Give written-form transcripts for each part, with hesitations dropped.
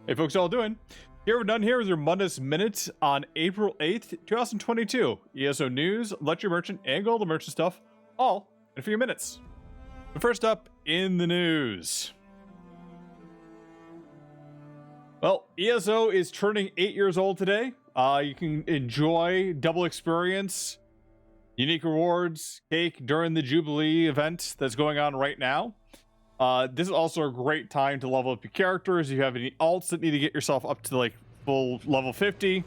Hey folks, how all doing? Here we're done here with your Mundus Minute on April 8th, 2022. ESO news, luxury merchant, and golden merchant stuff, all in a few minutes. But first up in the news. Well, ESO is turning 8 years old today. You can enjoy double experience, unique rewards, cake during the Jubilee event that's going on right now. This is also a great time to level up your characters. If you have any alts that need to get yourself up to like full level 50.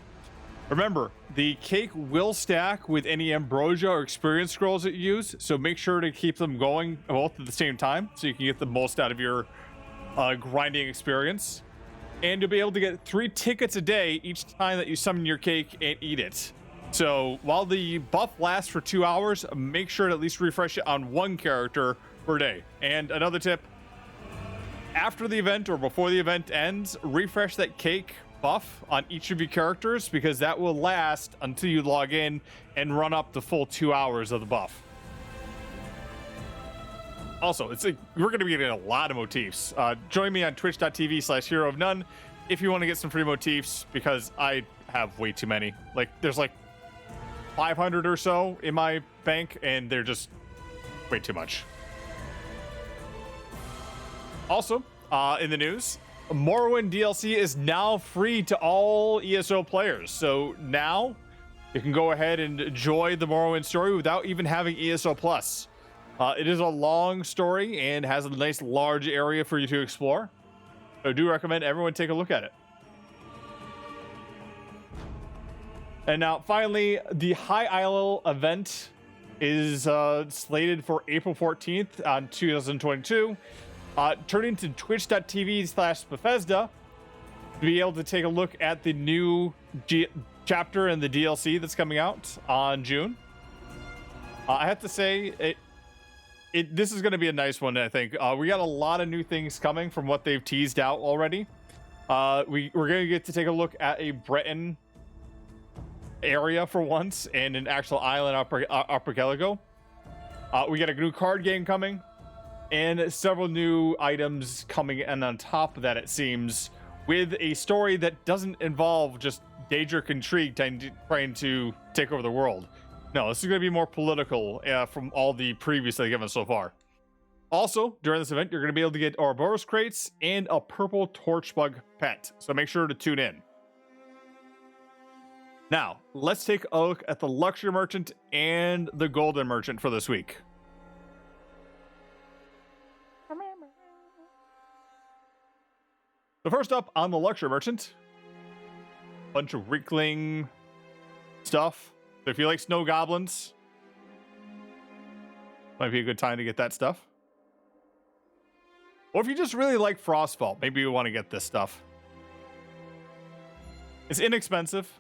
Remember, the cake will stack with any ambrosia or experience scrolls that you use, so make sure to keep them going both at the same time so you can get the most out of your grinding experience. And you'll be able to get 3 tickets a day each time that you summon your cake and eat it. So while the buff lasts for 2 hours, make sure to at least refresh it on 1 character per day. And another tip, after the event or before the event ends, refresh that cake buff on each of your characters, because that will last until you log in and run up the full 2 hours of the buff. Also, it's like we're going to be getting a lot of motifs. Join me on twitch.tv/hero of none if you want to get some free motifs, because I have way too many. Like, there's like 500 or so in my bank, and they're just way too much. Also, in the news, Morrowind DLC is now free to all ESO players. So now you can go ahead and enjoy the Morrowind story without even having ESO Plus. It is a long story and has a nice large area for you to explore. So I do recommend everyone take a look at it. And now finally, the High Isle event is slated for April 14th on 2022. Turning to twitch.tv/Bethesda to be able to take a look at the new chapter and the DLC that's coming out on June. I have to say, this is going to be a nice one, I think. We got a lot of new things coming from what they've teased out already. We're going to get to take a look at a Breton area for once, and an actual island archipelago. We got a new card game coming, and several new items coming in on top of that, it seems, with a story that doesn't involve just Daedric intrigue trying to take over the world. No, this is going to be more political from all the previous they've given so far. Also, during this event, you're going to be able to get Ouroboros crates and a purple torchbug pet, so make sure to tune in. Now, let's take a look at the luxury merchant and the golden merchant for this week. So first up on the luxury merchant, bunch of wrinkling stuff. So if you like snow goblins, might be a good time to get that stuff. Or if you just really like Frostfall, maybe you want to get this stuff. It's inexpensive.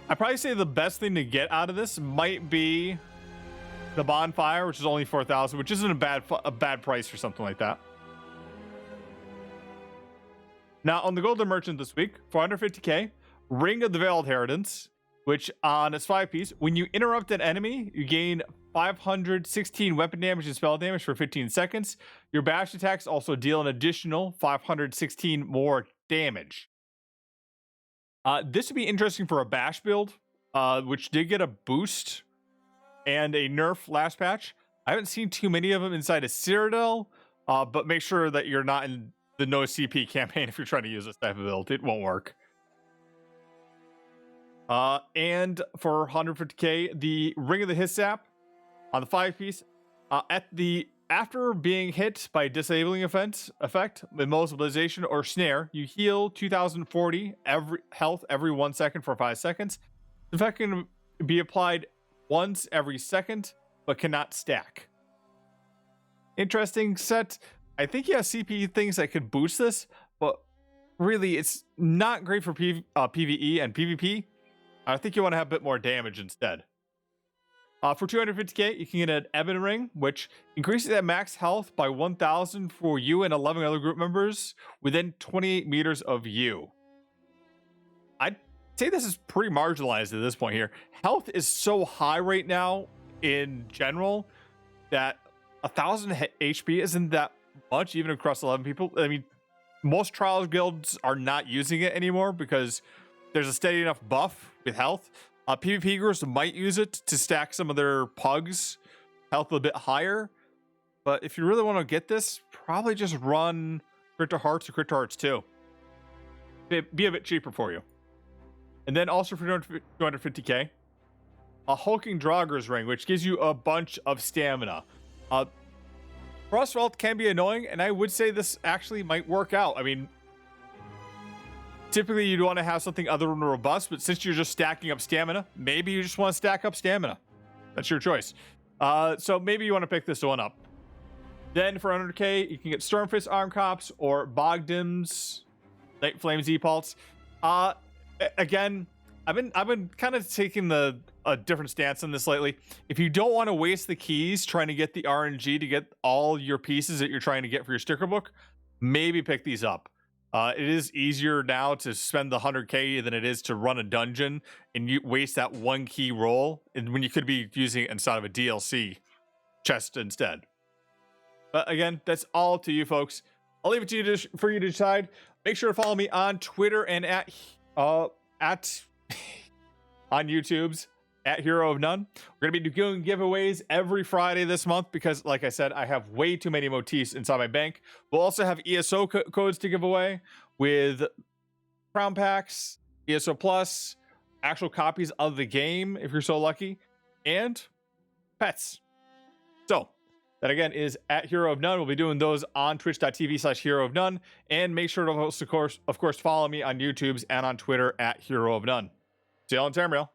I'd probably say the best thing to get out of this might be the bonfire, which is only 4,000, which isn't a bad price for something like that. Now, on the golden merchant this week, 450k, Ring of the Veiled Inheritance, which on its 5-piece, when you interrupt an enemy, you gain 516 weapon damage and spell damage for 15 seconds. Your bash attacks also deal an additional 516 more damage. This would be interesting for a bash build, which did get a boost and a nerf last patch. I haven't seen too many of them inside a Citadel, but make sure that you're not in the no CP campaign if you're trying to use this type of build. It won't work. And for 150k, the Ring of the Hyssop on the 5-piece. After being hit by a disabling effect, immobilization, or snare, you heal 2040 health every 1 second for 5 seconds. The effect can be applied once every second, but cannot stack. Interesting set. I think he has CP things that could boost this, but really it's not great for PvE and PvP. I think you want to have a bit more damage instead. For 250k, you can get an Ebbin Ring, which increases that max health by 1,000 for you and 11 other group members within 28 meters of you. I'd say this is pretty marginalized at this point here. Health is so high right now in general that 1,000 HP isn't that much, even across 11 people. I mean, most Trials guilds are not using it anymore because there's a steady enough buff with health. PvP groups might use it to stack some of their pugs health a bit higher. But if you really want to get this, probably just run Crypto Hearts or Crypto Hearts 2. It'd be a bit cheaper for you. And then also for 250k, a Hulking Draugur's Ring, which gives you a bunch of stamina. Frostvault can be annoying, and I would say this actually might work out. I mean, typically you'd want to have something other than robust, but since you're just stacking up stamina, maybe you just want to stack up stamina. That's your choice. So maybe you want to pick this one up. Then for 100k, you can get Stormfist Arm Cops or Bogdim's Night Flame Z-Pulse. Again, I've been kind of taking a different stance on this lately. If you don't want to waste the keys trying to get the RNG to get all your pieces that you're trying to get for your sticker book, maybe pick these up. It is easier now to spend the 100k than it is to run a dungeon and you waste that one key roll, and when you could be using it inside of a DLC chest instead. But again, that's all to you folks. I'll leave it to you for you to decide. Make sure to follow me on Twitter and on YouTube's at Hero of None. We're gonna be doing giveaways every Friday this month because, like I said, I have way too many motifs inside my bank. We'll also have ESO codes to give away with crown packs, ESO Plus, actual copies of the game if you're so lucky, and pets. So that again is at Hero of None. We'll be doing those on twitch.tv/Hero of None, and make sure to of course follow me on YouTube's and on Twitter at Hero of None. See y'all in Tamriel.